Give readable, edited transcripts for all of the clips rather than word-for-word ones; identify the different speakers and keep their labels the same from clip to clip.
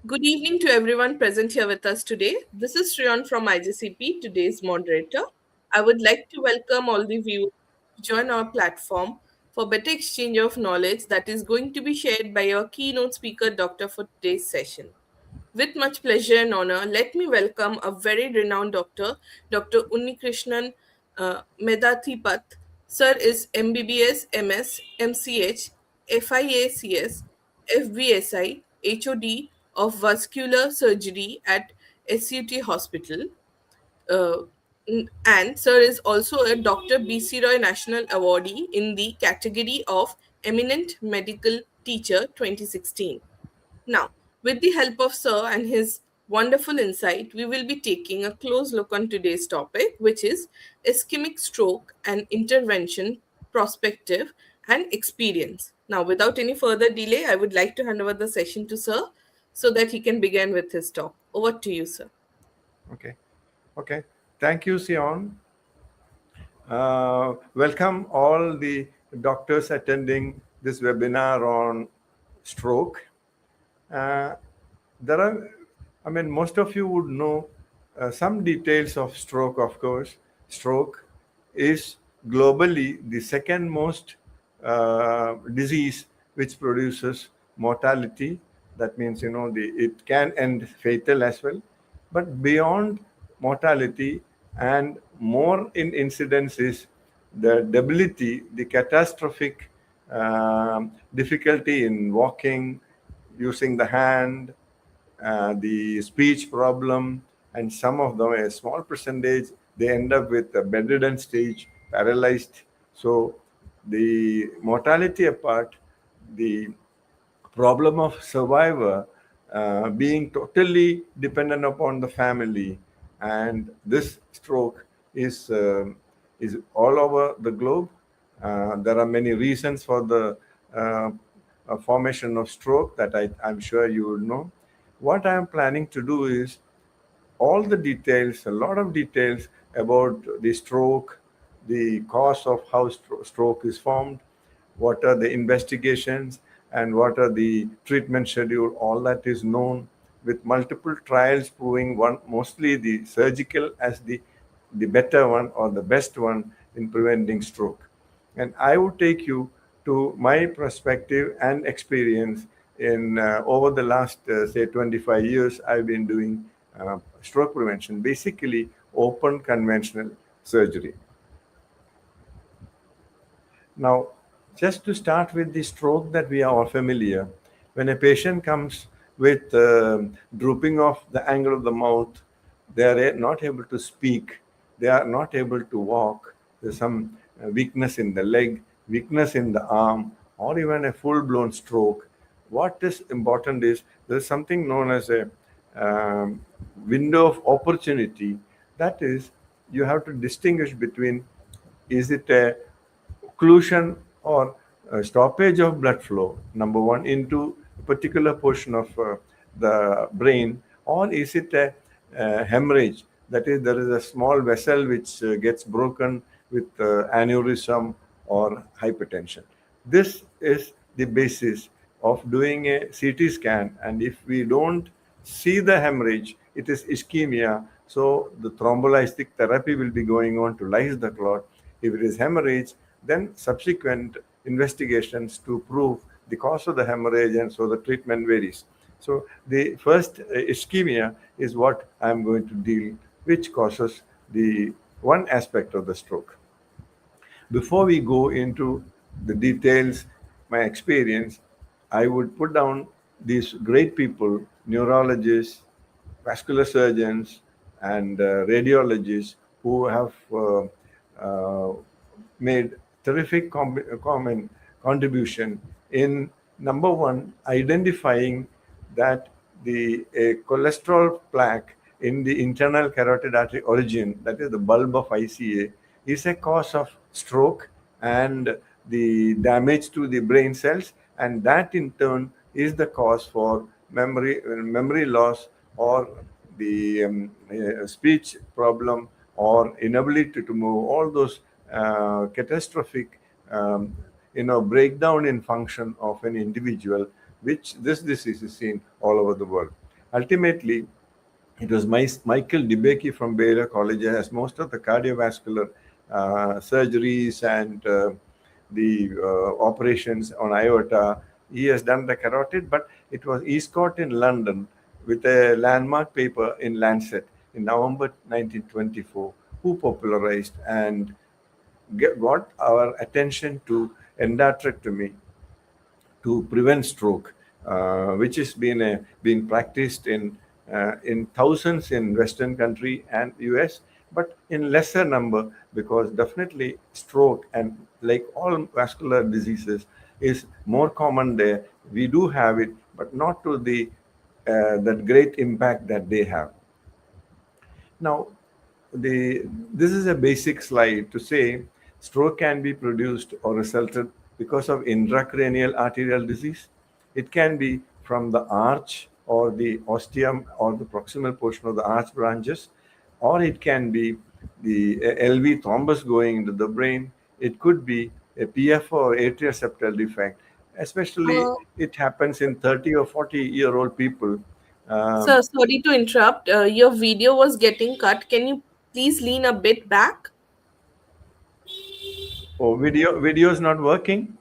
Speaker 1: Good evening to everyone present here with us today. This is Shreyan from IGCP, today's moderator. I would like to welcome all the viewers to join our platform for better exchange of knowledge that is going to be shared by our keynote speaker, Doctor, for today's session. With much pleasure and honor, let me welcome a very renowned doctor, Dr. Unnikrishnan Medathipat. Sir is MBBS, MS, MCH, FIACS, FBSI, HOD of Vascular Surgery at SUT Hospital. Uh, and Sir is also a Dr. BC Roy National Awardee in the category of Eminent Medical Teacher 2016. Now, with the help of Sir and his wonderful insight, we will be taking a close look on today's topic, which is ischemic stroke and intervention, perspective, and experience. Now, without any further delay, I would like to hand over the session to Sir so that he can begin with his talk. Over to you, Sir.
Speaker 2: Okay. Okay. Thank you, Sion. Welcome all the doctors attending this webinar on stroke. Uh, there are, most of you would know some details of stroke, of course. Stroke is globally the second most disease which produces mortality. That means, it can end fatal as well. But beyond mortality and more in incidence is the debility, the catastrophic difficulty in walking, using the hand, the speech problem, and some of them, a small percentage, they end up with a bedridden stage, paralyzed. So the mortality apart, the problem of survivor being totally dependent upon the family, and this stroke is all over the globe. There are many reasons for the uh, formation of stroke that I'm sure you would know. What I am planning to do is all the details, a lot of details about the stroke, the cause of how stroke is formed, what are the investigations, and what are the treatment schedule. All that is known, with multiple trials proving one, mostly the surgical as the better one or the best one in preventing stroke. And I would take you to my perspective and experience in over the last say 25 years. I've been doing stroke prevention, basically open conventional surgery. Now, just to start with the stroke that we are all familiar, when a patient comes with drooping of the angle of the mouth, they are not able to speak, they are not able to walk, there's some weakness in the leg, weakness in the arm, or even a full blown stroke. What is important is there's something known as a window of opportunity. That is, you have to distinguish between, is it a occlusion or stoppage of blood flow, number one, into a particular portion of the brain, or is it a hemorrhage? That is, there is a small vessel which gets broken with aneurysm or hypertension. This is the basis of doing a CT scan, and if we don't see the hemorrhage, it is ischemia. So the thrombolytic therapy will be going on to lyse the clot. If it is hemorrhage, then subsequent investigations to prove the cause of the hemorrhage, and so the treatment varies. So the first ischemia is what I'm going to deal, which causes the one aspect of the stroke. Before we go into the details, my experience, I would put down these great people, neurologists, vascular surgeons, and radiologists who have uh, made terrific contribution in, number one, identifying that the a cholesterol plaque in the internal carotid artery origin, that is the bulb of ICA, is a cause of stroke and the damage to the brain cells, and that in turn is the cause for memory loss, or the speech problem, or inability to move, all those catastrophic breakdown in function of an individual, which this disease is seen all over the world. Ultimately, it was Michael DeBakey from Baylor College has most of the cardiovascular surgeries and operations on aorta. He has done the carotid, but it was Escott in London with a landmark paper in Lancet in November 1924 who popularized and got our attention to endarterectomy to prevent stroke, which is being practiced in thousands in Western country and US, but in lesser number because definitely stroke and like all vascular diseases is more common there. We do have it, but not to the that great impact that they have. Now, this is a basic slide to say stroke can be produced or resulted because of intracranial arterial disease. It can be from the arch or the ostium or the proximal portion of the arch branches, or it can be the LV thrombus going into the brain. It could be a PF or atrial septal defect. Especially,
Speaker 1: Uh,
Speaker 2: it happens in 30 or 40-year-old people. Um,
Speaker 1: Sir, sorry to interrupt. Your video was getting cut. Can you please lean a bit back?
Speaker 2: oh, video is not working.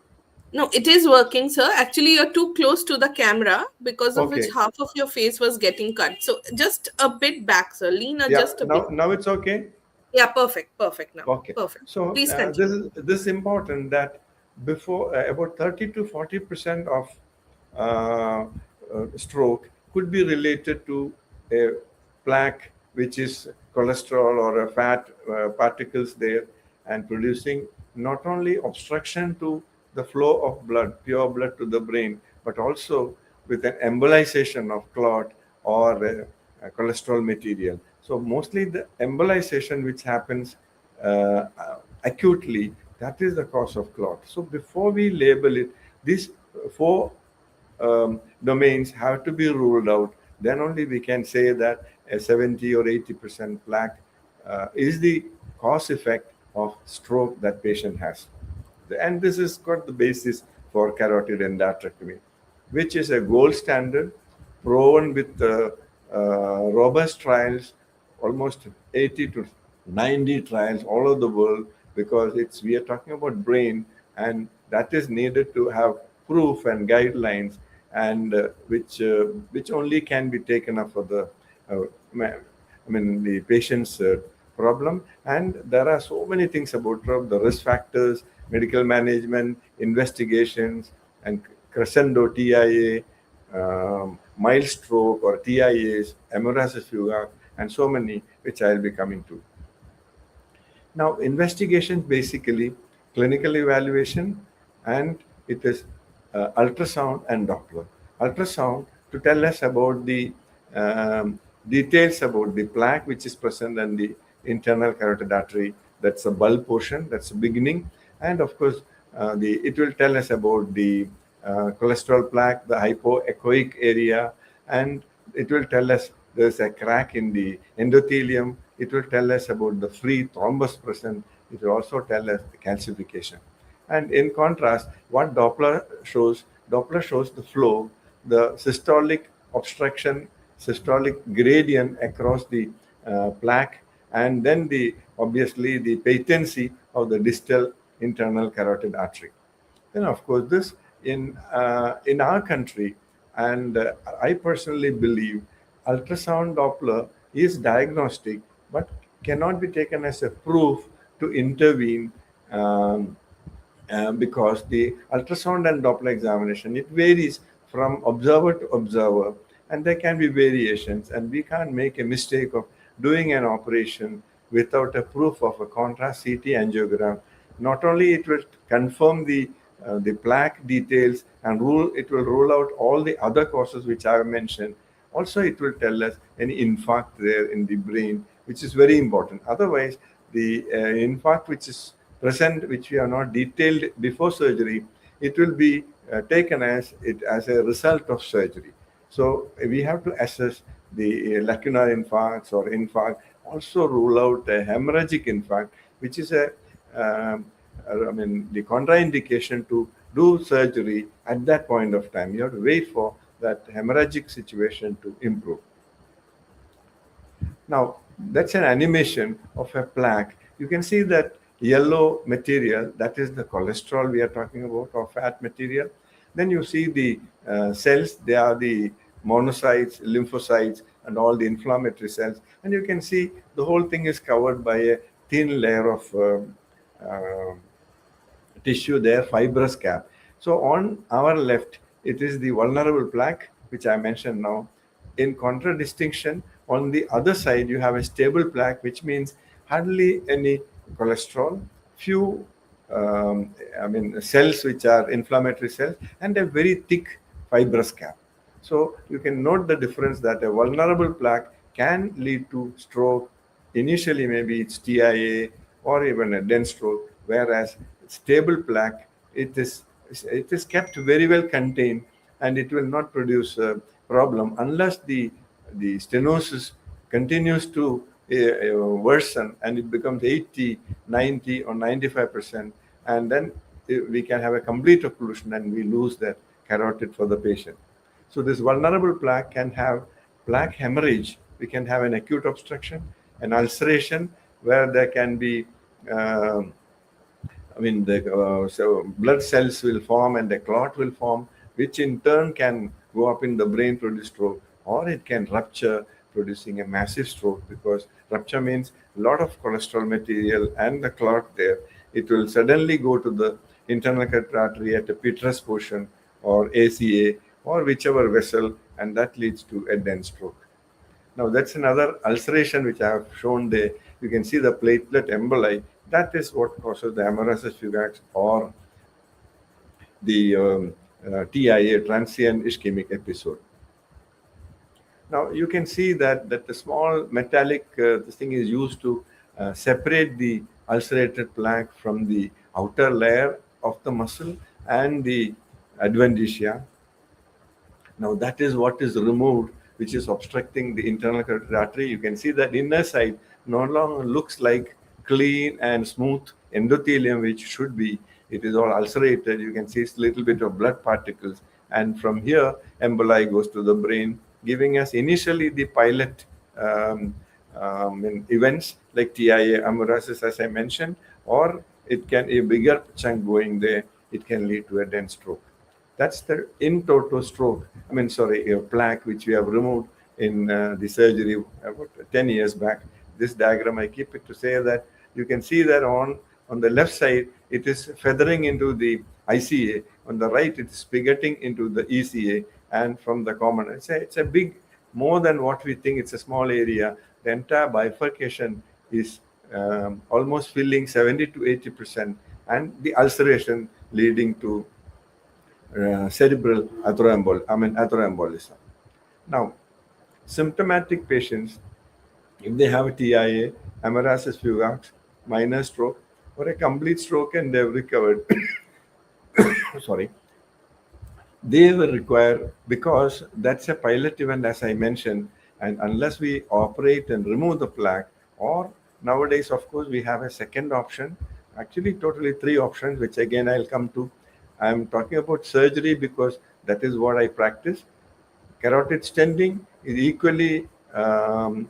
Speaker 1: No, it is working, sir. Actually, you're too close to the camera because of which
Speaker 2: Okay.
Speaker 1: half of your face was getting cut. So just a bit back, sir. Lean
Speaker 2: Yeah.
Speaker 1: just a bit.
Speaker 2: Now it's okay.
Speaker 1: Yeah, perfect. Perfect now.
Speaker 2: Okay.
Speaker 1: Perfect.
Speaker 2: So
Speaker 1: Please continue.
Speaker 2: this is important that before about 30 to 40% of uh, stroke could be related to a plaque, which is cholesterol or a fat particles there, and producing not only obstruction to the flow of blood, pure blood to the brain, but also with an embolization of clot or cholesterol material. So mostly the embolization which happens acutely, that is the cause of clot. So before we label it, these four domains have to be ruled out. Then only we can say that a 70 or 80% plaque is the cause effect of stroke that patient has. And this is got the basis for carotid endarterectomy, which is a gold standard proven with robust trials, almost 80 to 90 trials all over the world, because it's we are talking about brain, and that is needed to have proof and guidelines, and which only can be taken up for the uh, the patient's problem. And there are so many things about the risk factors, medical management, investigations, and crescendo TIA, mild stroke or TIAs, hemorrhagic fuga, and so many which I'll be coming to. Now, investigation basically clinical evaluation, and it is ultrasound and Doppler. Ultrasound to tell us about the details about the plaque which is present in the internal carotid artery. That's the bulb portion. That's the beginning, and of course, the it will tell us about the cholesterol plaque, the hypoechoic area, and it will tell us there's a crack in the endothelium. It will tell us about the free thrombus present. It will also tell us the calcification. And in contrast, what Doppler shows the flow, the systolic obstruction, systolic gradient across the plaque, and then the obviously the patency of the distal internal carotid artery. Then, of course, this in our country, and I personally believe ultrasound Doppler is diagnostic, but cannot be taken as a proof to intervene, because the ultrasound and Doppler examination, it varies from observer to observer, and there can be variations, and we can't make a mistake of doing an operation without a proof of a contrast CT angiogram. Not only it will confirm the plaque details and it will rule out all the other causes which I have mentioned. Also, it will tell us any infarct there in the brain, which is very important. Otherwise, the infarct which is present, which we are not detailed before surgery, it will be taken as it as a result of surgery. So we have to assess the lacunar infarcts or infarct. Also rule out a hemorrhagic infarct, which is um, the contraindication to do surgery at that point of time. You have to wait for that hemorrhagic situation to improve. Now, that's an animation of a plaque. You can see that yellow material, that is the cholesterol we are talking about, or fat material. Then you see the cells, they are the monocytes, lymphocytes, and all the inflammatory cells. And you can see the whole thing is covered by a thin layer of uh, tissue there, fibrous cap. So on our left, it is the vulnerable plaque, which I mentioned now. In contradistinction, on the other side, you have a stable plaque, which means hardly any cholesterol, few cells which are inflammatory cells, and a very thick fibrous cap. So you can note the difference that a vulnerable plaque can lead to stroke. Initially, maybe it's TIA or even a dense stroke, whereas stable plaque, it is kept very well contained, and it will not produce a problem unless the stenosis continues to worsen and it becomes 80, 90, or 95%, and then we can have a complete occlusion and we lose that carotid for the patient. So this vulnerable plaque can have plaque hemorrhage. We can have an acute obstruction, an ulceration, where there can be um the so blood cells will form and the clot will form, which in turn can go up in the brain, produce stroke, or it can rupture, producing a massive stroke, because rupture means a lot of cholesterol material and the clot there. It will suddenly go to the internal carotid artery at a petrous portion or ACA or whichever vessel, and that leads to a dense stroke. Now that's another ulceration which I have shown there. You can see the platelet emboli. That is what causes the hemorrhagic fugax or the TIA, transient ischemic episode. Now you can see that the small metallic this thing is used to separate the ulcerated plaque from the outer layer of the muscle and the adventitia. Now that is what is removed, which is obstructing the internal carotid artery. You can see that inner side no longer looks like clean and smooth endothelium, which should be. It is all ulcerated. You can see it's a little bit of blood particles. And from here, emboli goes to the brain, giving us initially the pilot in events like TIA amaurosis, as I mentioned, or it can a bigger chunk going there. It can lead to a dense stroke. That's the in toto stroke. A plaque which we have removed in the surgery about 10 years back. This diagram, I keep it to say that you can see that on the left side, it is feathering into the ICA. On the right, it is spigoting into the ECA. And from the common, it's a big, more than what we think, it's a small area. The entire bifurcation is almost filling 70 to 80%, and the ulceration leading to cerebral atherombolism. Now, symptomatic patients, if they have TIA, amaurosis fugax, minor stroke, or a complete stroke and they've recovered, sorry, they will require, because that's a pilot event, as I mentioned, and unless we operate and remove the plaque, or nowadays, of course, we have a second option, actually, totally three options, which again I'll come to. I'm talking about surgery because that is what I practice. Carotid stenting is equally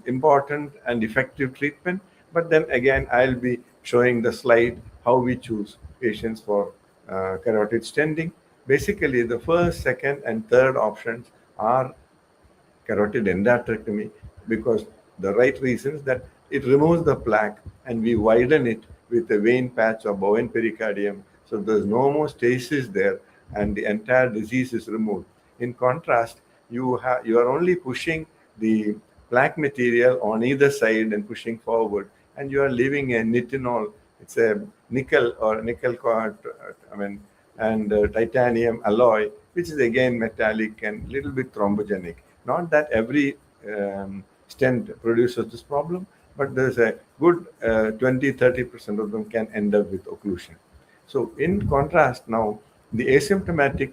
Speaker 2: important and effective treatment. But then again, I'll be showing the slide how we choose patients for carotid stenting. Basically, the first, second, and third options are carotid endarterectomy, because the right reasons that it removes the plaque and we widen it with a vein patch or Bowen pericardium, so there's no more stasis there and the entire disease is removed. In contrast, you are only pushing the plaque material on either side and pushing forward, and you are leaving a nitinol. It's a nickel or nickel and titanium alloy, which is again metallic and little bit thrombogenic. Not that every stent produces this problem, but there's a good 20-30% of them can end up with occlusion. So in contrast, now the asymptomatic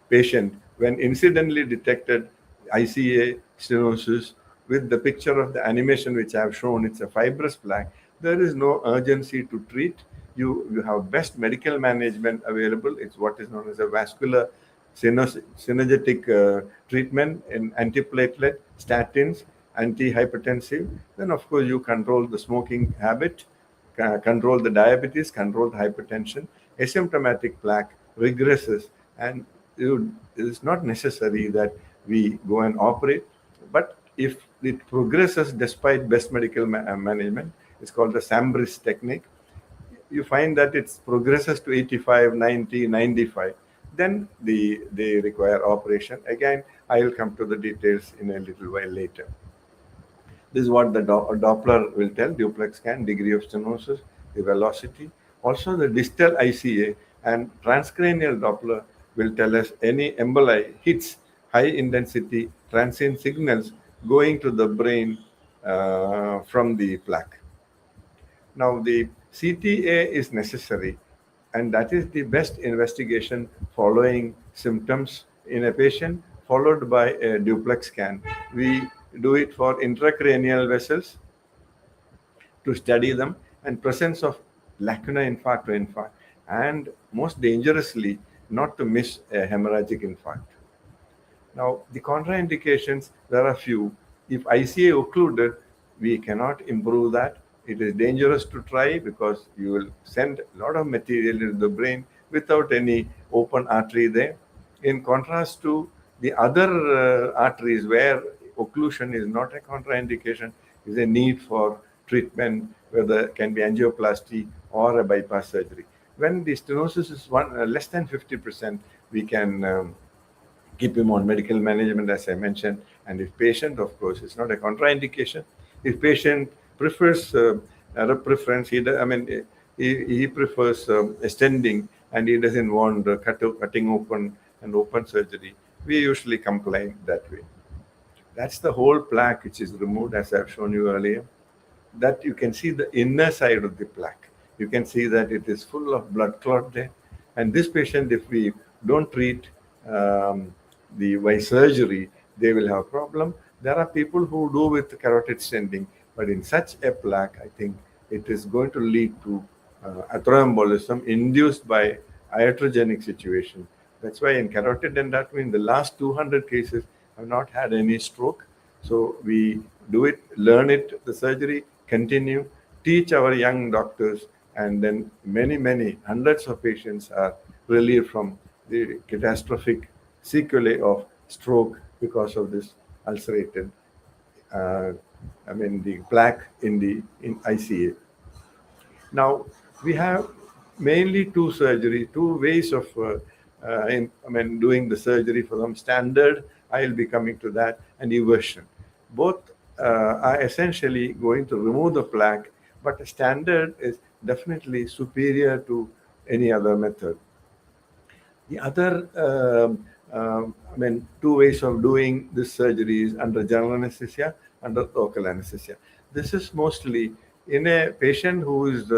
Speaker 2: patient, when incidentally detected ICA stenosis with the picture of the animation which I have shown, it's a fibrous plaque. There is no urgency to treat. You have best medical management available. It's what is known as a vascular synergetic treatment in antiplatelet, statins, antihypertensive. Then, of course, you control the smoking habit, control the diabetes, control the hypertension. Asymptomatic plaque regresses, and it is not necessary that we go and operate. But if it progresses despite best medical management, it's called the Sambris technique. You find that it progresses to 85, 90, 95, then they require operation. Again, I will come to the details in a little while later. This is what the Doppler will tell: duplex scan, degree of stenosis, the velocity. Also, the distal ICA and transcranial Doppler will tell us any emboli hits high intensity transient signals going to the brain from the plaque. Now, the CTA is necessary, and that is the best investigation following symptoms in a patient, followed by a duplex scan. We do it for intracranial vessels to study them and presence of lacunar infarct or infarct, and most dangerously, not to miss a hemorrhagic infarct. Now, the contraindications, there are few. If ICA occluded, we cannot improve that. It is dangerous to try because you will send a lot of material into the brain without any open artery there. In contrast to the other arteries where occlusion is not a contraindication, is a need for treatment, whether it can be angioplasty or a bypass surgery. When the stenosis is less than 50%, we can keep him on medical management, as I mentioned. And if patient, of course, it's not a contraindication. If patient prefers a preference, he prefers extending and he doesn't want cutting open and open surgery, we usually comply that way. That's the whole plaque which is removed, as I've shown you earlier. That you can see the inner side of the plaque. You can see that it is full of blood clot there. And this patient, if we don't treat by surgery, they will have a problem. There are people who do with carotid stenting, but in such a plaque, I think it is going to lead to atherombolism induced by iatrogenic situation. That's why in carotid endarterectomy, in the last 200 cases, have not had any stroke. So we do it, learn it, the surgery, continue, teach our young doctors, and then many hundreds of patients are relieved from the catastrophic sequelae of stroke because of this ulcerated, the plaque in ICA. Now, we have mainly two ways of doing the surgery for them. Standard, I will be coming to that, and eversion. Both are essentially going to remove the plaque, but standard is definitely superior to any other method. The other, two ways of doing this surgery is under general anesthesia, under local anesthesia. This is mostly in a patient who is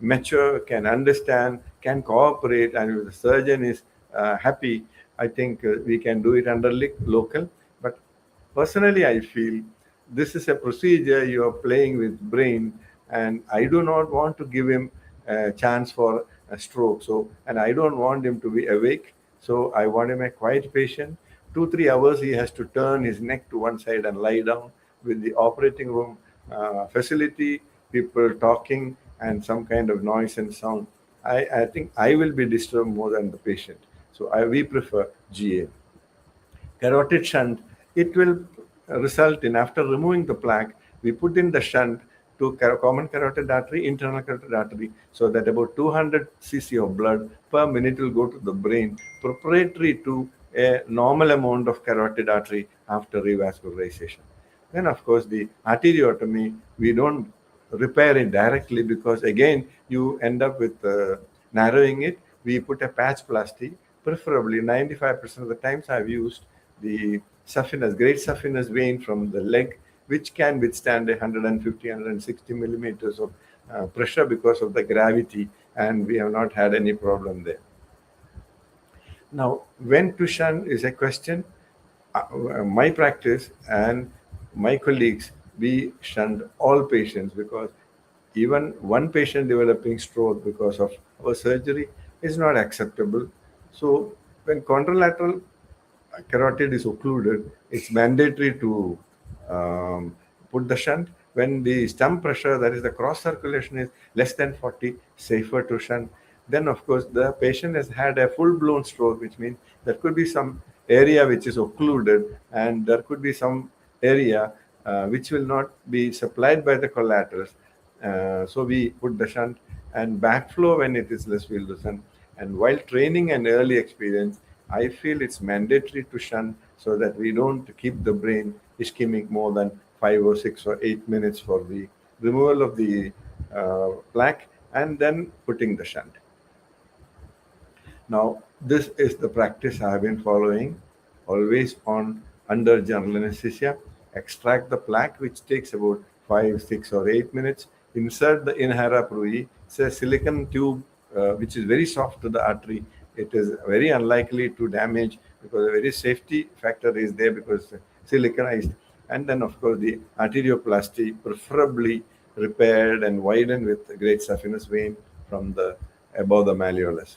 Speaker 2: mature, can understand, can cooperate, and if the surgeon is happy, I think we can do it under local. But personally, I feel this is a procedure you are playing with brain, and I do not want to give him a chance for a stroke. So, and I don't want him to be awake. So I want him a quiet patient. 2-3 hours he has to turn his neck to one side and lie down with the operating room facility, people talking, and some kind of noise and sound. I think I will be disturbed more than the patient. So we prefer GA. Carotid shunt, it will result in, after removing the plaque, we put in the shunt to common carotid artery, internal carotid artery, so that about 200 cc of blood per minute will go to the brain, preparatory to a normal amount of carotid artery after revascularization. Then, of course, the arteriotomy, we don't repair it directly because, again, you end up with narrowing it. We put a patch plasty, preferably 95% of the times I've used the saphenous, great saphenous vein from the leg, which can withstand 150, 160 millimeters of pressure because of the gravity, and we have not had any problem there. Now, when to shunt is a question. My practice and my colleagues, we shunt all patients because even one patient developing stroke because of our surgery is not acceptable. So When contralateral carotid is occluded, it's mandatory to put the shunt. When the stump pressure, that is the cross circulation, is less than 40, safer to shunt. Then, of course, the patient has had a full blown stroke, which means there could be some area which is occluded, and there could be some area which will not be supplied by the collaterals. So we put the shunt, and backflow when it is less, we'll do shunt. And while training and early experience, I feel it's mandatory to shunt so that we don't keep the brain ischemic more than 5 or 6 or 8 minutes for the removal of the plaque and then putting the shunt. Now, this is the practice I have been following, always on under general anesthesia. Extract the plaque, which takes about 5, 6, or 8 minutes. Insert the inhera pruvi. It's a silicon tube which is very soft to the artery. It is very unlikely to damage because a very safety factor is there because it's siliconized. And then, of course, the arterioplasty, preferably repaired and widened with a great saphenous vein from the above the malleolus.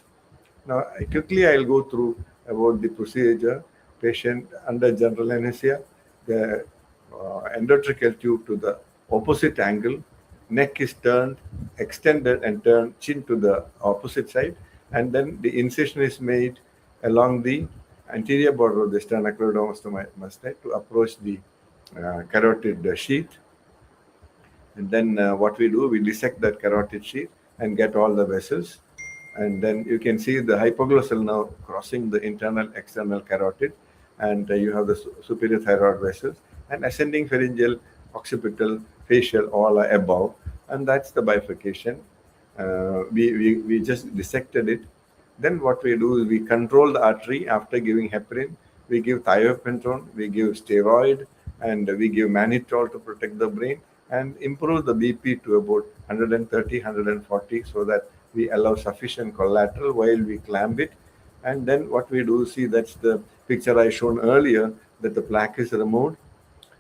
Speaker 2: Now, quickly I'll go through about the procedure. Patient under general anesthesia, the endotracheal tube to the opposite angle, neck is turned, extended and turned, chin to the opposite side, and then the incision is made along the anterior border of the sternocleidomastoid to approach the carotid sheath. And then what we do, we dissect that carotid sheath and get all the vessels. And then you can see the hypoglossal nerve crossing the internal external carotid, and you have the superior thyroid vessels, and ascending pharyngeal, occipital, facial, all are above, and that's the bifurcation. We just dissected it. Then what we do is we control the artery after giving heparin. We give thiopentone, we give steroid, and we give mannitol to protect the brain and improve the BP to about 130, 140 so that we allow sufficient collateral while we clamp it. And then what we do, see that's the picture I shown earlier, that the plaque is removed.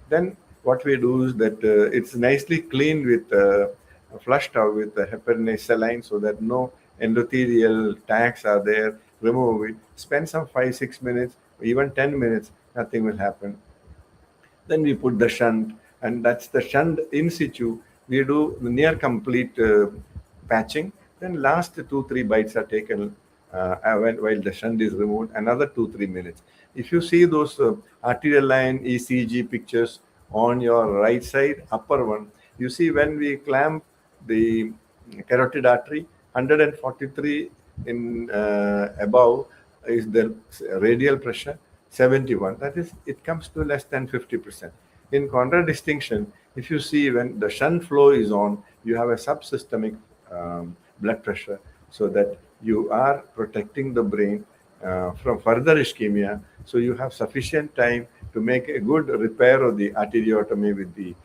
Speaker 2: Then what we do is that it's nicely cleaned with flushed out with the heparin saline so that no endothelial tags are there. Remove it. Spend some 5, 6 minutes, even 10 minutes, nothing will happen. Then we put the shunt, and that's the shunt in situ. We do the near complete patching. Then last 2, 3 bites are taken while the shunt is removed, another 2, 3 minutes. If you see those arterial line ECG pictures on your right side, upper one, you see when we clamp the carotid artery, 143 in above is the radial pressure, 71. That is, it comes to less than 50%. In contradistinction, if you see when the shunt flow is on, you have a subsystemic blood pressure so that you are protecting the brain from further ischemia. So you have sufficient time to make a good repair of the arteriotomy with the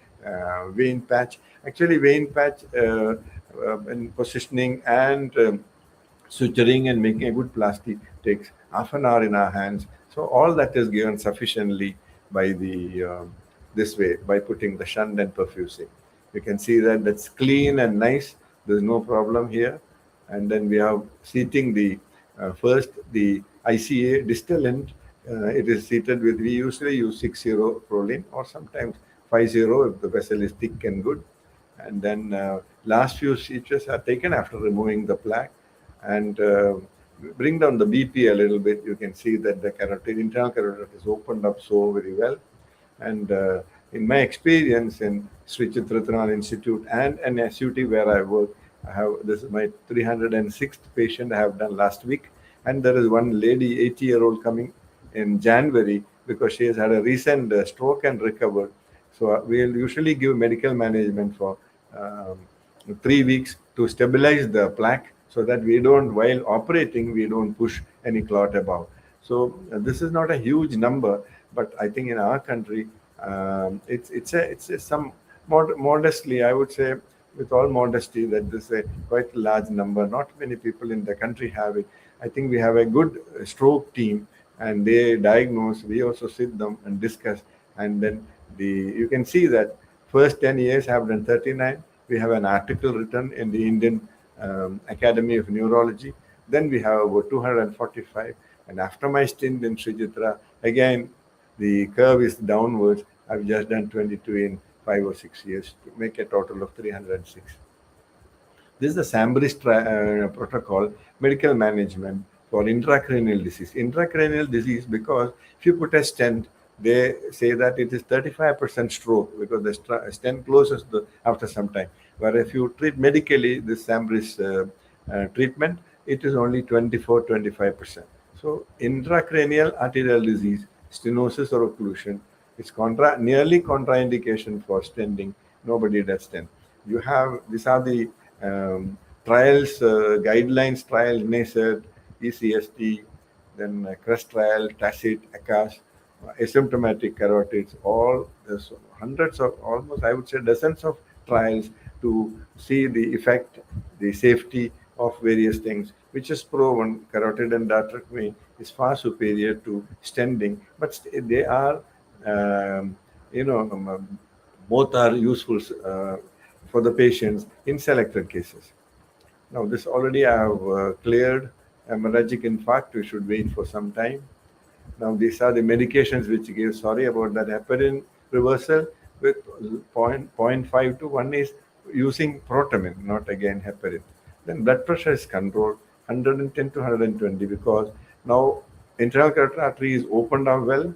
Speaker 2: vein patch. Actually, vein patch in positioning and suturing and making a good plastic takes half an hour in our hands. So all that is given sufficiently by the this way by putting the shunt and perfusing. You can see that that's clean and nice. There's no problem here. And then we have seating the first the ICA distal end. It is seated with, we usually use 6-0 proline or sometimes 5-0 if the vessel is thick and good. And then last few stitches are taken after removing the plaque and bring down the BP a little bit. You can see that the carotid, internal carotid is opened up so very well. And in my experience in Sri Chitrathirunal Institute and an SUT where I work, I have, this is my 306th patient I have done last week. And there is one lady, 80-year-old, coming in January because she has had a recent stroke and recovered. So we'll usually give medical management for 3 weeks to stabilize the plaque so that we don't, while operating, we don't push any clot above. So this is not a huge number, but I think in our country, it's a some modestly, I would say, with all modesty, that this is a quite large number. Not many people in the country have it. I think we have a good stroke team, and they diagnose. We also sit them and discuss, and then you can see that first 10 years I have done 39. We have an article written in the Indian Academy of Neurology. Then we have about 245. And after my stint in Srijitra, again, the curve is downwards. I've just done 22 in 5 or 6 years to make a total of 306. This is the Sambris protocol, medical management for intracranial disease. Intracranial disease, because if you put a stent, they say that it is 35% stroke because the stent closes after some time. But if you treat medically this Sambris treatment, it is only 24-25%. So intracranial arterial disease, stenosis or occlusion, is nearly contraindication for stenting. Nobody does stent. You have these are the trials, guidelines, trial, NACED, ECST, then CREST trial, TACIT, ACAS, asymptomatic carotids, all there's hundreds of, almost I would say dozens of trials to see the effect, the safety of various things, which is proven carotid endarterectomy is far superior to stenting, but they are, um, you know, both are useful for the patients in selected cases. Now, this already I have cleared hemorrhagic infarct. We should wait for some time. Now, these are the medications which give, sorry about that, heparin reversal with point 0.5 to 1 is using protamine, not again heparin. Then blood pressure is controlled 110 to 120 because now internal carotid artery is opened up well.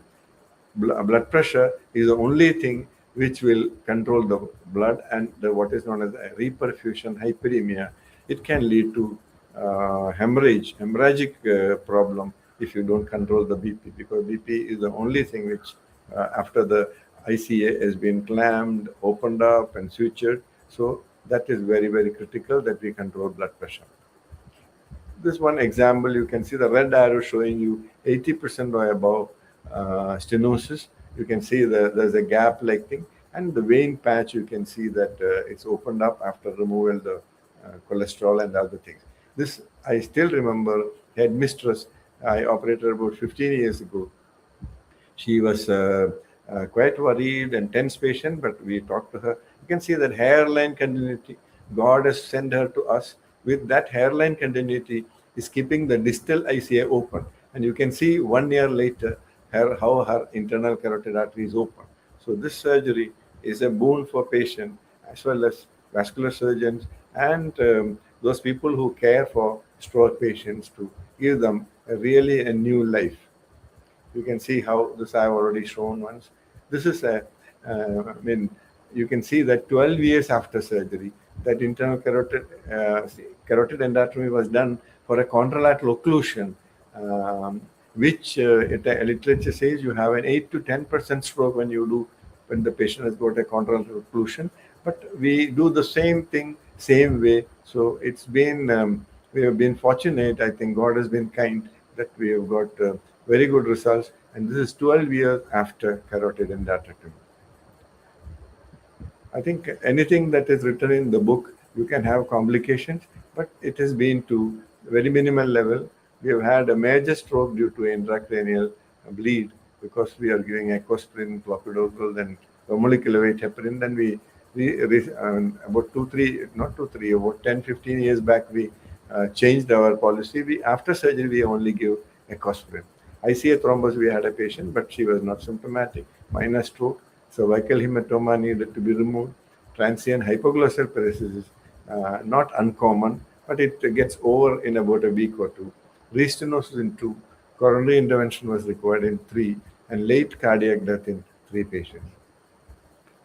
Speaker 2: Blood pressure is the only thing which will control the blood and what is known as reperfusion hyperemia. It can lead to hemorrhagic problem if you don't control the BP, because BP is the only thing which after the ICA has been clamped, opened up and sutured. So that is very, very critical that we control blood pressure. This one example, you can see the red arrow showing you 80% or above stenosis. You can see there's a gap like thing, and the vein patch, you can see that it's opened up after removal the cholesterol and other things. This I still remember. Headmistress, I operated about 15 years ago. She was quite worried and tense patient, but we talked to her. You can see that hairline continuity. God has sent her to us with that hairline continuity is keeping the distal ICA open. And you can see 1 year later how her internal carotid artery is open. So this surgery is a boon for patient as well as vascular surgeons and those people who care for stroke patients to give them really a new life. You can see how this I have already shown once. This is I mean, you can see that 12 years after surgery, that internal carotid endarterectomy was done for a contralateral occlusion, which literature says you have an 8 to 10% stroke when the patient has got a contralateral occlusion. But we do the same thing, same way. So it's been, we have been fortunate. I think God has been kind that we have got very good results. And this is 12 years after carotid endarterectomy. I think anything that is written in the book, you can have complications, but it has been to very minimal level. We have had a major stroke due to intracranial bleed because we are giving ecosprin, clopidogrel, and molecular weight heparin. Then about 2, 3, not 2, 3, about 10, 15 years back, we changed our policy. After surgery, we only give ecosprin. ICA thrombus, we had a patient, but she was not symptomatic. Minor stroke, cervical hematoma needed to be removed. Transient hypoglossal paresthesis, not uncommon, but it gets over in about a week or two. Restenosis in 2, coronary intervention was required in 3, and late cardiac death in 3 patients.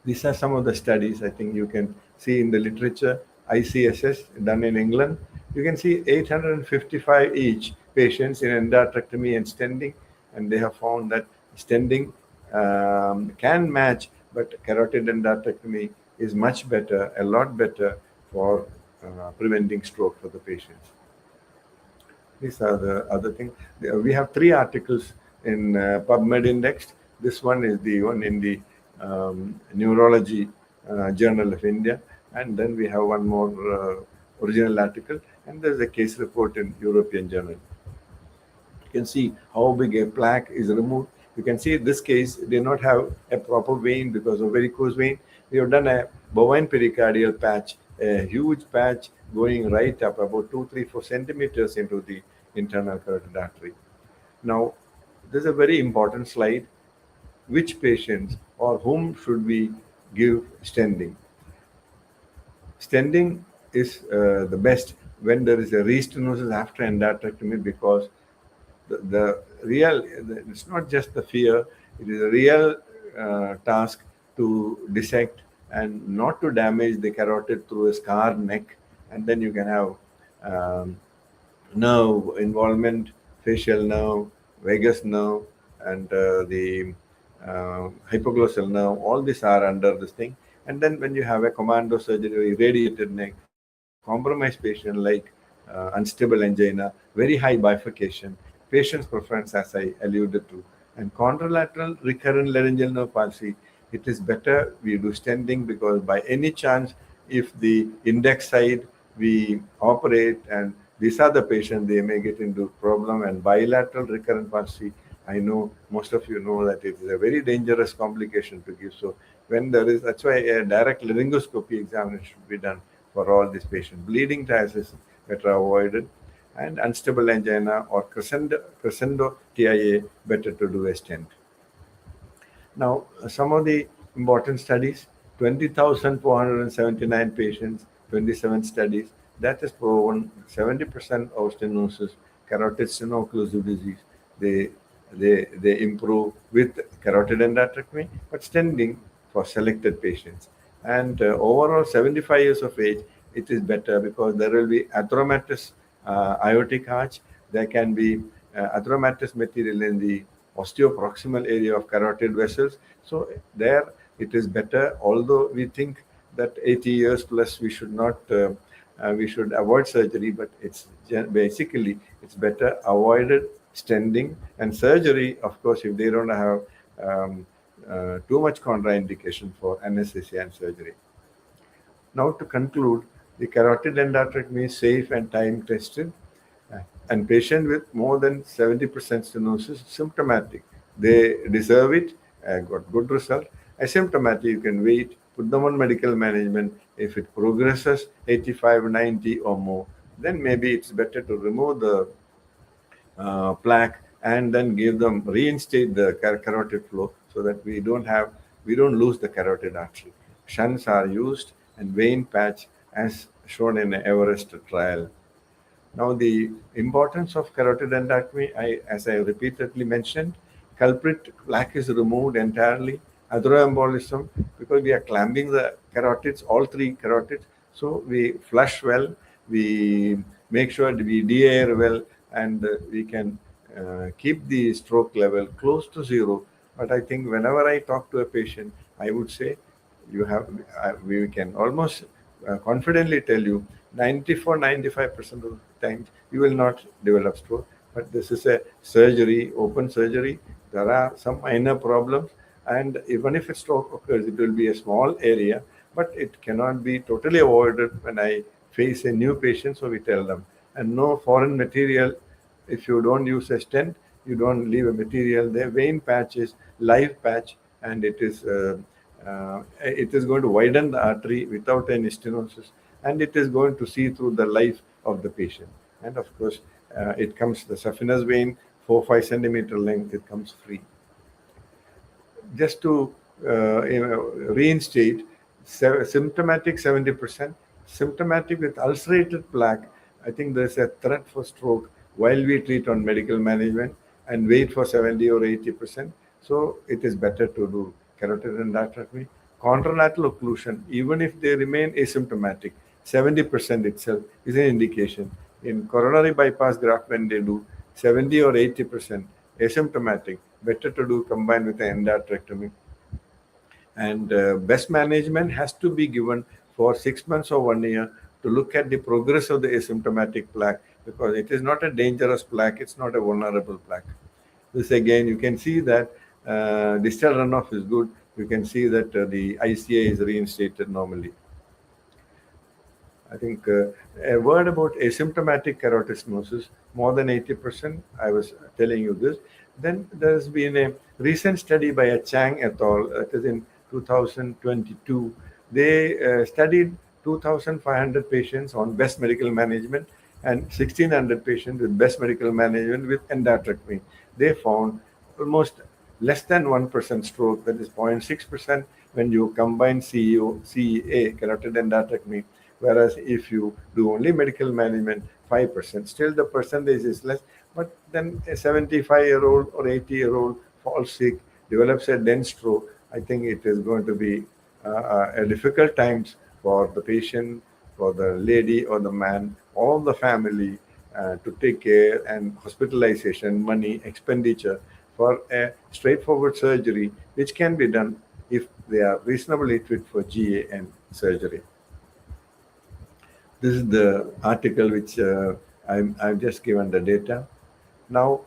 Speaker 2: These are some of the studies I think you can see in the literature. ICSS done in England. You can see 855 each patients in endarterectomy and stenting, and they have found that stenting can match, but carotid endarterectomy is much better, a lot better for preventing stroke for the patients. These are the other things. We have 3 articles in PubMed Index. This one is the one in the Neurology Journal of India, and then we have one more original article, and there's a case report in European Journal. You can see how big a plaque is removed. You can see this case did not have a proper vein because of varicose vein. We have done a bovine pericardial patch, a huge patch going right up about 2, 3, 4 centimeters into the internal carotid artery. Now, there's a very important slide. Which patients or whom should we give stenting? Stenting is the best when there is a restenosis after endarterectomy, because the real, it's not just the fear, it is a real task to dissect and not to damage the carotid through a scarred neck, and then you can have um, nerve involvement, facial nerve, vagus nerve, and the hypoglossal nerve. All these are under this thing. And then when you have a commando surgery, irradiated neck, compromised patient like unstable angina, very high bifurcation, patient's preference, as I alluded to, and contralateral recurrent laryngeal nerve palsy, it is better we do stenting, because by any chance, if the index side we operate and these are the patients, they may get into problem. And bilateral recurrent palsy, I know most of you know that it is a very dangerous complication to give. So when there is, that's why a direct laryngoscopy examination should be done for all these patients. Bleeding ties is better avoided, and unstable angina or crescendo TIA, better to do a stent. Now, some of the important studies: 20,479 patients, 27 studies. That has proven 70% of stenosis, carotid steno-occlusive disease, they, they improve with carotid endarterectomy, but stenting for selected patients. And overall, 75 years of age, it is better because there will be atheromatous aortic arch. There can be atheromatous material in the osteoproximal area of carotid vessels. So there it is better, although we think that 80 years plus we should not, we should avoid surgery, but it's basically it's better avoided stenting and surgery, of course, if they don't have too much contraindication for anesthesia and surgery. Now, to conclude, the carotid endarterectomy is safe and time tested, and patient with more than 70% stenosis symptomatic, they deserve it, got good result. Asymptomatic, you can wait, put them on medical management. If it progresses 85, 90 or more, then maybe it's better to remove the plaque and then give them, reinstate the carotid flow, so that we don't lose the carotid artery. Shunts are used and vein patch, as shown in the Everest trial. Now, the importance of carotid endarterectomy, as I repeatedly mentioned, culprit plaque is removed entirely. Atheroembolism, because we are clamping the carotids, all three carotids, so we flush well, we make sure that we de-air well, and we can keep the stroke level close to zero. But I think whenever I talk to a patient, I would say you have, we can almost confidently tell you 94, 95% of the times you will not develop stroke. But this is a surgery, open surgery. There are some minor problems, and even if a stroke occurs, it will be a small area, but it cannot be totally avoided when I face a new patient. So we tell them, and no foreign material. If you don't use a stent, you don't leave a material there. Vein patch is live patch, and it is going to widen the artery without any stenosis, and it is going to see through the life of the patient. And of course, it comes, the saphenous vein, 4-5 centimeter length, it comes free. Just to reinstate, symptomatic 70%, symptomatic with ulcerated plaque, I think there's a threat for stroke while we treat on medical management and wait for 70 or 80%. So it is better to do carotid endarterectomy. Contralateral occlusion, even if they remain asymptomatic, 70% itself is an indication. In coronary bypass graft, when they do 70 or 80% asymptomatic, better to do combined with an endarterectomy. And best management has to be given for 6 months or 1 year to look at the progress of the asymptomatic plaque, because it is not a dangerous plaque, it's not a vulnerable plaque. This again, you can see that distal runoff is good. You can see that the ICA is reinstated normally. I think a word about asymptomatic carotid stenosis, more than 80%. I was telling you this. Then there's been a recent study by a Chang et al. That is in 2022. They studied 2,500 patients on best medical management and 1,600 patients with best medical management with endarterectomy. they found almost less than 1% stroke, that is 0.6% when you combine CEA, carotid endarterectomy, whereas if you do only medical management, 5%. Still the percentage is less, but then a 75-year-old or 80-year-old falls sick, develops a dense stroke, I think it is going to be a difficult times for the patient, for the lady or the man, all the family to take care, and hospitalization, money, expenditure for a straightforward surgery, which can be done if they are reasonably fit for GA and surgery. This is the article which I've just given the data. Now,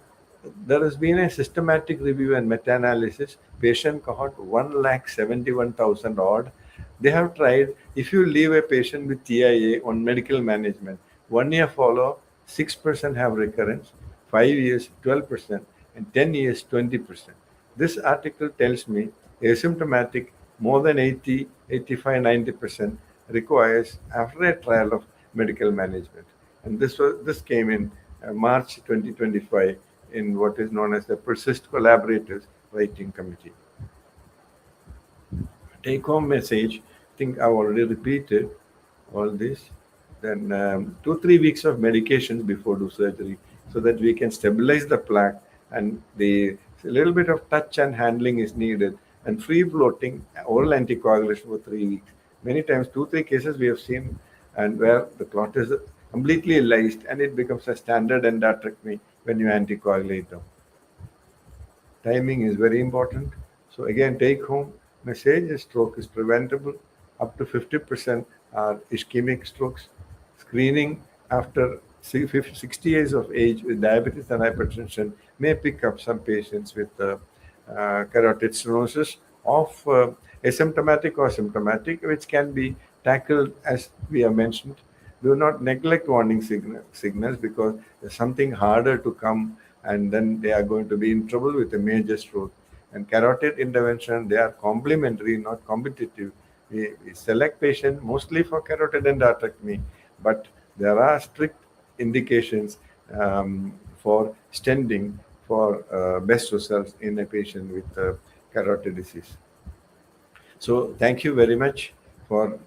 Speaker 2: there has been a systematic review and meta-analysis. Patient cohort 1,71,000 odd. They have tried, if you leave a patient with TIA on medical management, 1 year follow, 6% have recurrence, 5 years, 12%, and 10 years, 20%. This article tells me asymptomatic more than 80, 85, 90% requires after a trial of medical management. And this came in March 2025 in what is known as the Persist Collaborators Writing Committee. Take home message, I think I've already repeated all this. Then 2 3 weeks of medications before do surgery so that we can stabilize the plaque, and the a little bit of touch and handling is needed, and free floating oral anticoagulation for 3 weeks. Many times 2 3 cases we have seen, and where the clot is completely lysed and it becomes a standard endarterectomy when you anticoagulate them. Timing is very important. So again, take home message: stroke is preventable. Up to 50% are ischemic strokes. Screening after 60 years of age with diabetes and hypertension may pick up some patients with carotid stenosis of asymptomatic or symptomatic, which can be tackled as we have mentioned. Do not neglect warning signals, because there's something harder to come, and then they are going to be in trouble with a major stroke. And carotid intervention, they are complementary, not competitive. We select patients mostly for carotid endarterectomy, but there are strict indications for stenting for best results in a patient with carotid disease. So thank you very much for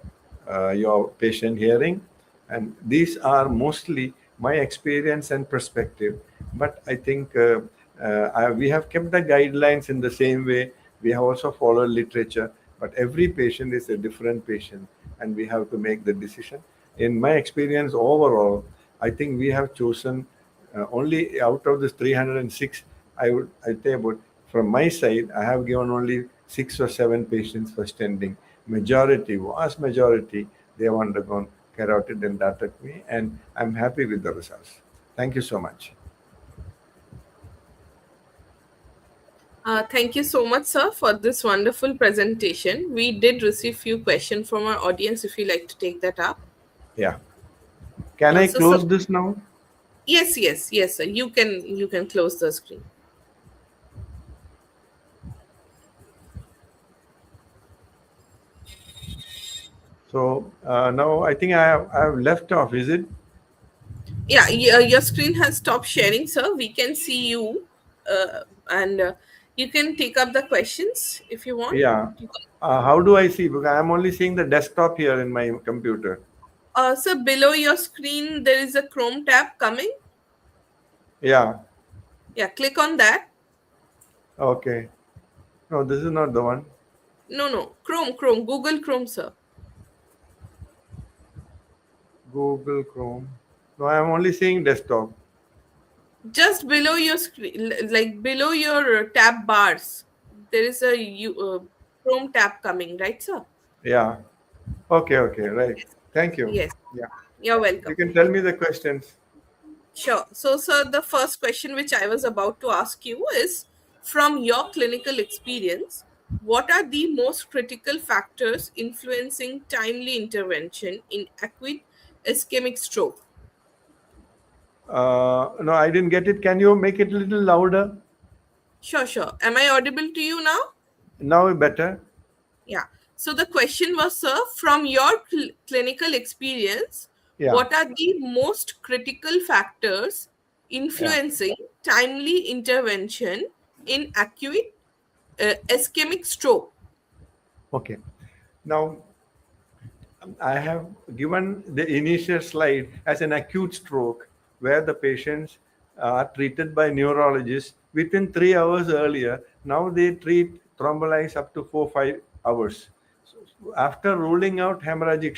Speaker 2: your patient hearing. And these are mostly my experience and perspective. But I think we have kept the guidelines in the same way. We have also followed literature, but every patient is a different patient, and we have to make the decision. In my experience overall, I think we have chosen only out of this 306, I say about, from my side, I have given only 6 or 7 patients for stenting. Majority, vast majority, they have undergone carotid endarterectomy, and I'm happy with the results. Thank you so much.
Speaker 1: Thank you so much, sir, for this wonderful presentation. We did receive few questions from our audience. If you like to take that up,
Speaker 2: Yeah. Can I
Speaker 1: so
Speaker 2: close this now?
Speaker 1: yes, yes, yes, sir. You can close the screen.
Speaker 2: So now I think I have left off. Is it?
Speaker 1: Yeah, your screen has stopped sharing, sir. We can see you, and you can take up the questions if you want.
Speaker 2: Yeah.
Speaker 1: You can-
Speaker 2: How do I see? Because I'm only seeing the desktop here in my computer.
Speaker 1: So below your screen there is a Chrome tab coming.
Speaker 2: Yeah.
Speaker 1: Yeah, click on that.
Speaker 2: Okay. No, this is not the one.
Speaker 1: No, no, Chrome, Google Chrome, sir.
Speaker 2: Google Chrome. No, I'm only seeing desktop.
Speaker 1: Just below your screen, like below your tab bars, there is a Chrome tab coming, right, sir?
Speaker 2: Yeah. Okay. Okay. Right. Thank you.
Speaker 1: Yes,
Speaker 2: Yeah.
Speaker 1: you're
Speaker 2: You
Speaker 1: welcome.
Speaker 2: can tell me the questions.
Speaker 1: Sure. So, sir, the first question which I was about to ask you is, from your clinical experience, what are the most critical factors influencing timely intervention in acute ischemic stroke?
Speaker 2: No, I didn't get it. Can you make it a little louder?
Speaker 1: Sure, sure. Am I audible to you now?
Speaker 2: Now better.
Speaker 1: Yeah. So the question was, sir, from your clinical experience,
Speaker 2: Yeah.
Speaker 1: what are the most critical factors
Speaker 2: Yeah.
Speaker 1: influencing timely intervention in acute ischemic stroke.
Speaker 2: Okay. Now, I have given the initial slide as an acute stroke where the patients are treated by neurologists within 3 hours earlier. Now they treat thrombolysis up to 4 5 hours. So after ruling out hemorrhagic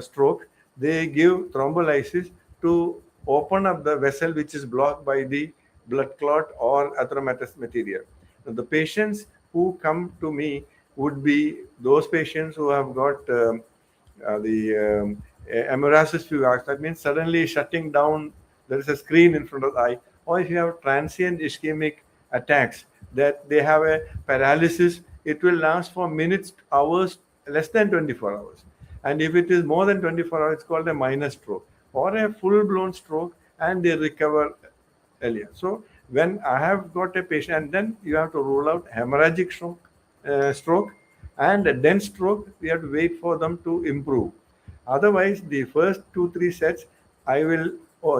Speaker 2: stroke, they give thrombolysis to open up the vessel which is blocked by the blood clot or atheromatous material. Now, the patients who come to me would be those patients who have got the amaurosis fugax. That means suddenly shutting down. There is a screen in front of the eye. Or if you have transient ischemic attacks, that they have a paralysis, it will last for minutes, hours, less than 24 hours. And if it is more than 24 hours, it's called a minor stroke or a full-blown stroke, and they recover earlier. So when I have got a patient, and then you have to rule out hemorrhagic stroke and a dense stroke, we have to wait for them to improve. Otherwise, the first 2 3 sets, I will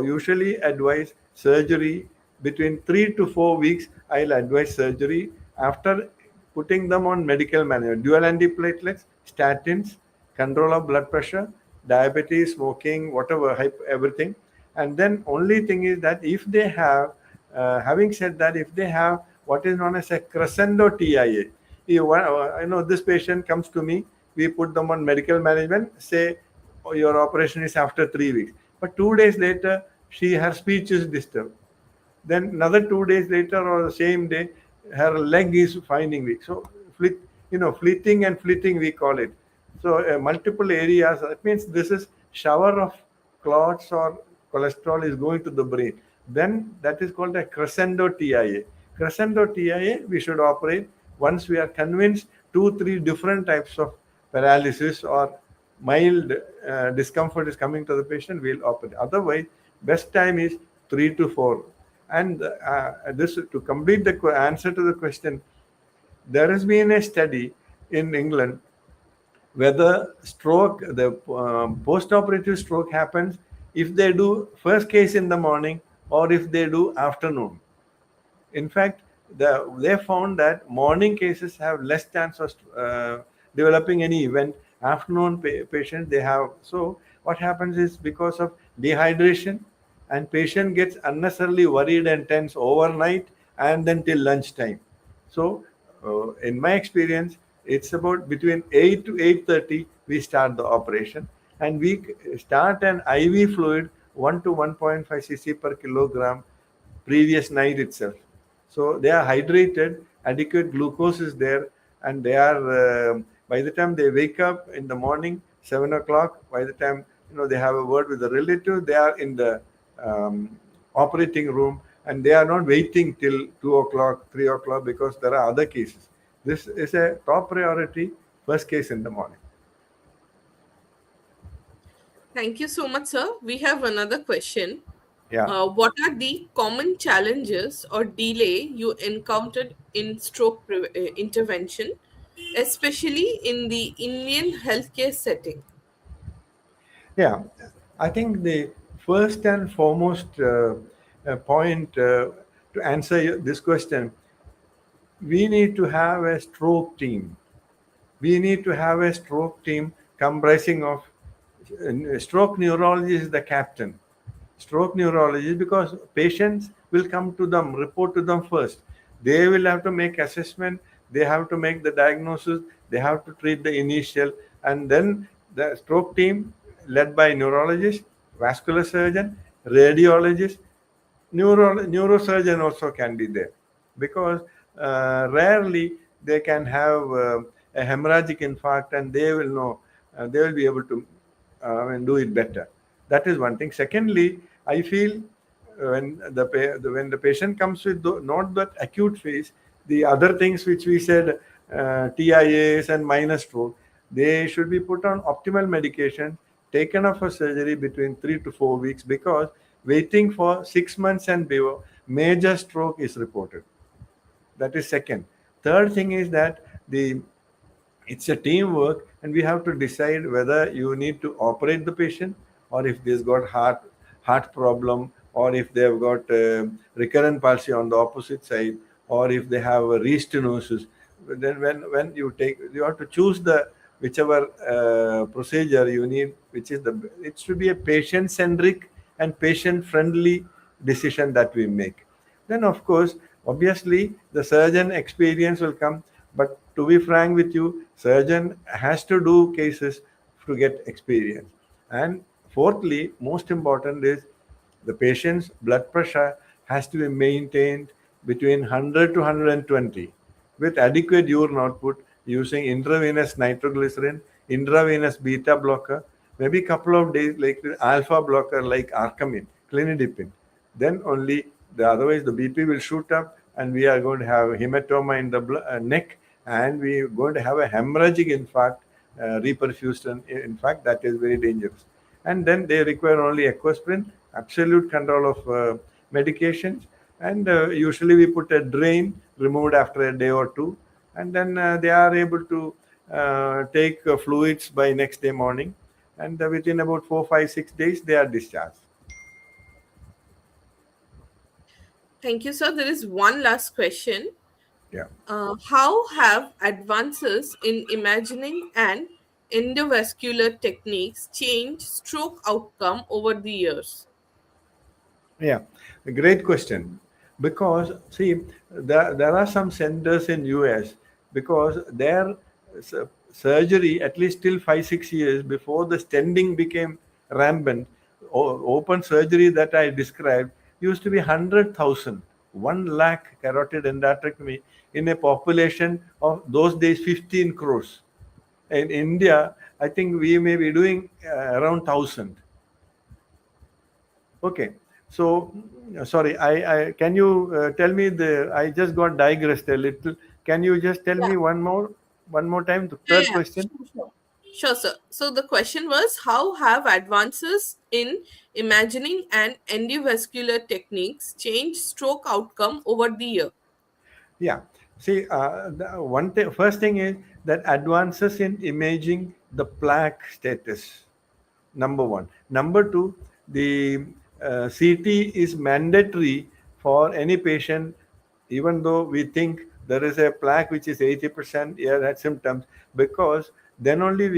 Speaker 2: usually advise surgery between 3 to 4 weeks. I'll advise surgery after putting them on medical management, dual antiplatelets, statins, control of blood pressure, diabetes, smoking, whatever, everything. And then only thing is that if they have, having said that, if they have what is known as a crescendo TIA, I know this patient comes to me, we put them on medical management, say, "Oh, your operation is after 3 weeks." But 2 days later, her speech is disturbed. Then another 2 days later or the same day, her leg is finding weak. So, fleeting and fleeting, we call it. So, multiple areas. That means this is shower of clots or cholesterol is going to the brain. Then that is called a crescendo TIA. Crescendo TIA, we should operate once we are convinced 2 3 different types of paralysis or mild discomfort is coming to the patient, we'll operate. Otherwise, best time is 3 to 4. And this to complete the answer to the question, there has been a study in England whether the post-operative stroke happens if they do first case in the morning or if they do afternoon. In fact, they found that morning cases have less chance of developing any event. Afternoon patients they have. So what happens is because of dehydration, and patient gets unnecessarily worried and tense overnight and then till lunchtime. So in my experience, it's about between 8 to 8:30 we start the operation, and we start an IV fluid 1 to 1.5 cc per kilogram previous night itself. So they are hydrated, adequate glucose is there, and they are by the time they wake up in the morning, 7 o'clock. By the time they have a word with the relative, they are in the operating room, and they are not waiting till 2 o'clock, 3 o'clock because there are other cases. This is a top priority, first case in the morning.
Speaker 1: Thank you so much, sir. We have another question.
Speaker 2: Yeah.
Speaker 1: What are the common challenges or delay you encountered in stroke intervention, especially in the Indian healthcare setting?
Speaker 2: Yeah, I think the first and foremost point to answer this question, we need to have a stroke team. We need to have a stroke team comprising of stroke neurologist is the captain. Stroke neurologist, because patients will come to them, report to them first. They will have to make assessment. They have to make the diagnosis. They have to treat the initial, and then the stroke team led by neurologist, vascular surgeon, radiologist, neurosurgeon also can be there, because rarely they can have a hemorrhagic infarct, and they will know, they will be able to do it better. That is one thing. Secondly, I feel when the patient comes with not that acute phase, the other things which we said, TIAs and minor stroke, they should be put on optimal medication, taken off for surgery between 3 to 4 weeks, because waiting for 6 months and below, major stroke is reported. That is second. Third thing is that it's a teamwork, and we have to decide whether you need to operate the patient, or if there's got heart problem or if they have got recurrent palsy on the opposite side, or if they have a restenosis, then when you take, you have to choose the whichever procedure you need, which is the, it should be a patient centric and patient friendly decision that we make. Then of course, obviously the surgeon experience will come, but to be frank with you, surgeon has to do cases to get experience. And fourthly, most important is the patient's blood pressure has to be maintained between 100 to 120 with adequate urine output using intravenous nitroglycerin, intravenous beta blocker, maybe couple of days like the alpha blocker like Arcamin, clinidipine. Then only the, otherwise the BP will shoot up and we are going to have hematoma in the neck, and we are going to have a hemorrhagic infarct, reperfused. In fact, that is very dangerous. And then they require only equaspirin, absolute control of medications, and usually we put a drain removed after a day or two, and then they are able to take fluids by next day morning, and within about 4, 5, 6 days they are discharged.
Speaker 1: Thank you, sir. There is one last question.
Speaker 2: Yeah.
Speaker 1: How have advances in imagining and endovascular techniques changed stroke outcome over the years?
Speaker 2: Yeah, a great question. Because see, there are some centers in US, because their surgery, at least till 5, 6 years before the stenting became rampant, open surgery that I described used to be 100,000, 1 lakh carotid endarterectomy in a population of those days 15 crores. In India, I think we may be doing around 1,000. Okay. So, sorry, I can you tell me the, I just got digressed a little. Can you just tell
Speaker 1: Yeah.
Speaker 2: me one more time, the
Speaker 1: Yeah,
Speaker 2: third
Speaker 1: yeah.
Speaker 2: question?
Speaker 1: Sure, sure. Sure, sir. So the question was, how have advances in imagining and endovascular techniques changed stroke outcome over the year?
Speaker 2: Yeah. See, the one thing, first thing is that advances in imaging the plaque status. Number one. Number two, the CT is mandatory for any patient, even though we think there is a plaque which is 80% here at symptoms, because then only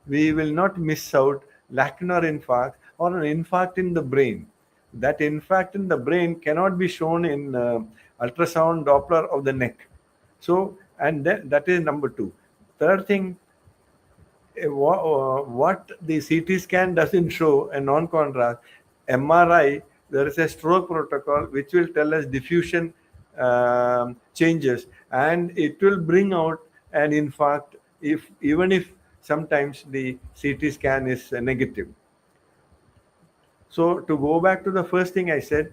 Speaker 2: we will not miss out lacunar infarct or an infarct in the brain. That infarct in the brain cannot be shown in ultrasound Doppler of the neck. So, and that is number two. Third thing, what the CT scan doesn't show, a non-contrast, MRI, there is a stroke protocol which will tell us diffusion changes, and it will bring out an infarct if, even if sometimes the CT scan is negative. So to go back to the first thing I said,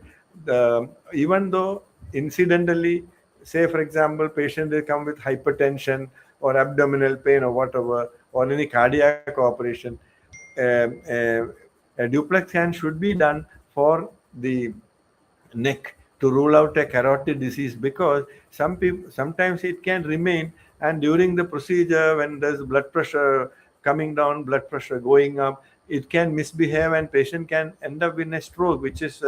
Speaker 2: even though incidentally, say for example, patient will come with hypertension or abdominal pain or whatever, or any cardiac operation, a duplex scan should be done for the neck to rule out a carotid disease, because some people, sometimes it can remain, and during the procedure when there's blood pressure coming down, blood pressure going up, it can misbehave and patient can end up in a stroke, which is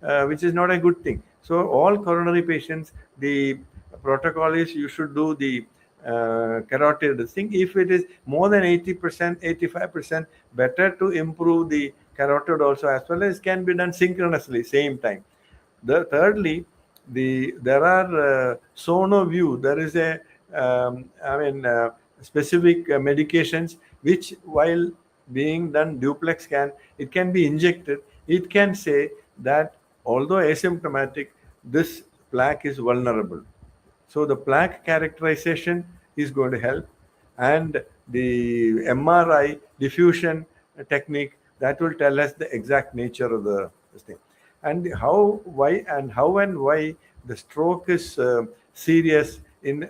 Speaker 2: not a good thing. So all coronary patients, the protocol is you should do the carotid thing. If it is more than 80%, 85%, better to improve the carotid also, as well as can be done synchronously same time. Thirdly, there are sono view. There is a specific medications which, while being done duplex scan, it can be injected. It can say that although asymptomatic, this plaque is vulnerable. So the plaque characterization is going to help, and the MRI diffusion technique, that will tell us the exact nature of the this thing, and how and why the stroke is serious in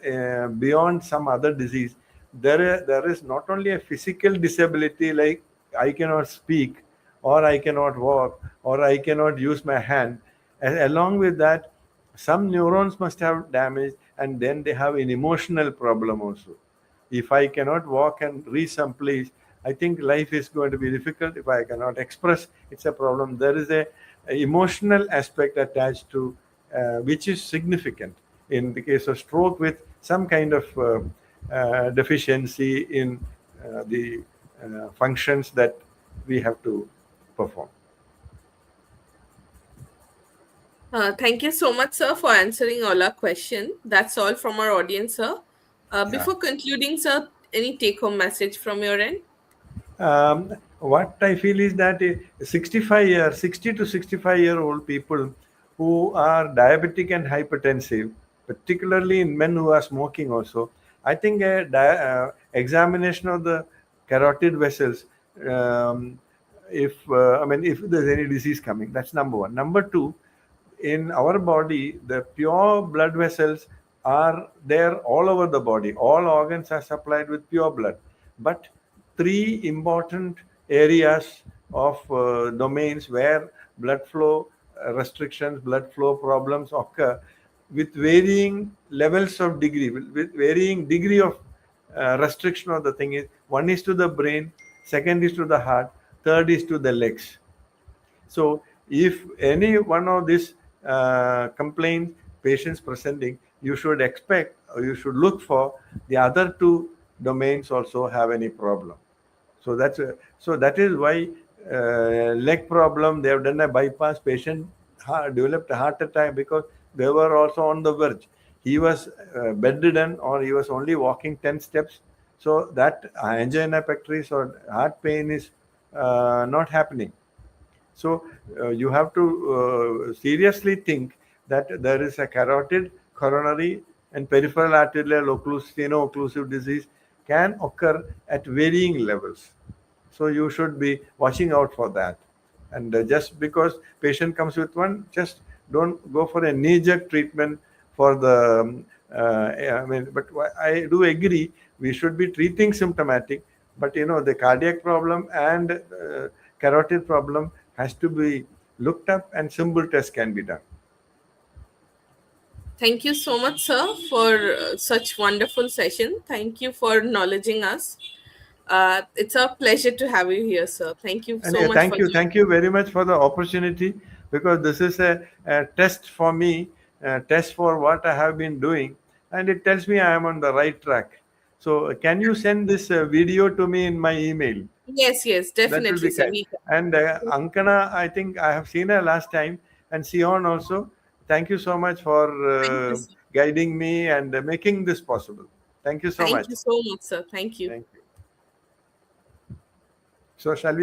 Speaker 2: beyond some other disease. There is not only a physical disability like I cannot speak, or I cannot walk, or I cannot use my hand. Along with that, some neurons must have damage, and then they have an emotional problem also. If I cannot walk and reach some place, I think life is going to be difficult. If I cannot express, it's a problem. There is a emotional aspect attached to, which is significant in the case of stroke with some kind of deficiency in the functions that we have to perform.
Speaker 1: Thank you so much, sir, for answering all our question. That's all from our audience, sir.
Speaker 2: Yeah.
Speaker 1: Before concluding, sir, any take-home message from your end?
Speaker 2: What I feel is that 60 to 65-year-old people who are diabetic and hypertensive, particularly in men who are smoking also, I think a examination of the carotid vessels, um, if I mean if there's any disease coming, that's number one. Number two, in our body, the pure blood vessels are there all over the body. All organs are supplied with pure blood. But three important areas of domains where blood flow restrictions, blood flow problems occur with varying levels of degree, with varying degree of restriction of the thing is one is to the brain, second is to the heart, third is to the legs. So, if any one of these complaints patients presenting, you should expect or you should look for the other two domains also have any problem. So so that is why leg problem. They have done a bypass. Patient developed a heart attack because they were also on the verge. He was bedridden or he was only walking 10 steps. So that angina pectoris or heart pain is not happening. So you have to seriously think that there is a carotid, coronary, and peripheral arterial steno-occlusive disease can occur at varying levels. So you should be watching out for that. And just because patient comes with one, just don't go for a knee-jerk treatment for the. I mean, but I do agree we should be treating symptomatic, but the cardiac problem and carotid problem has to be looked up, and simple tests can be done.
Speaker 1: Thank you so much, sir, for such wonderful session. Thank you for acknowledging us. It's a pleasure to have you here, sir. Thank you
Speaker 2: And
Speaker 1: so much for
Speaker 2: thank
Speaker 1: joining.
Speaker 2: you very much for the opportunity, because this is a test for me, a test for what I have been doing, and it tells me I am on the right track. So, can you send this video to me in my email?
Speaker 1: Yes, yes,
Speaker 2: That will
Speaker 1: definitely,
Speaker 2: be
Speaker 1: sir.
Speaker 2: kind.
Speaker 1: We can.
Speaker 2: And Ankana, I think I have seen her last time, and Sion also. Thank you so much for
Speaker 1: Thank you, sir.
Speaker 2: guiding me and making this possible. Thank you so
Speaker 1: Thank
Speaker 2: much.
Speaker 1: you so much, sir. Thank you.
Speaker 2: Thank you. So, shall we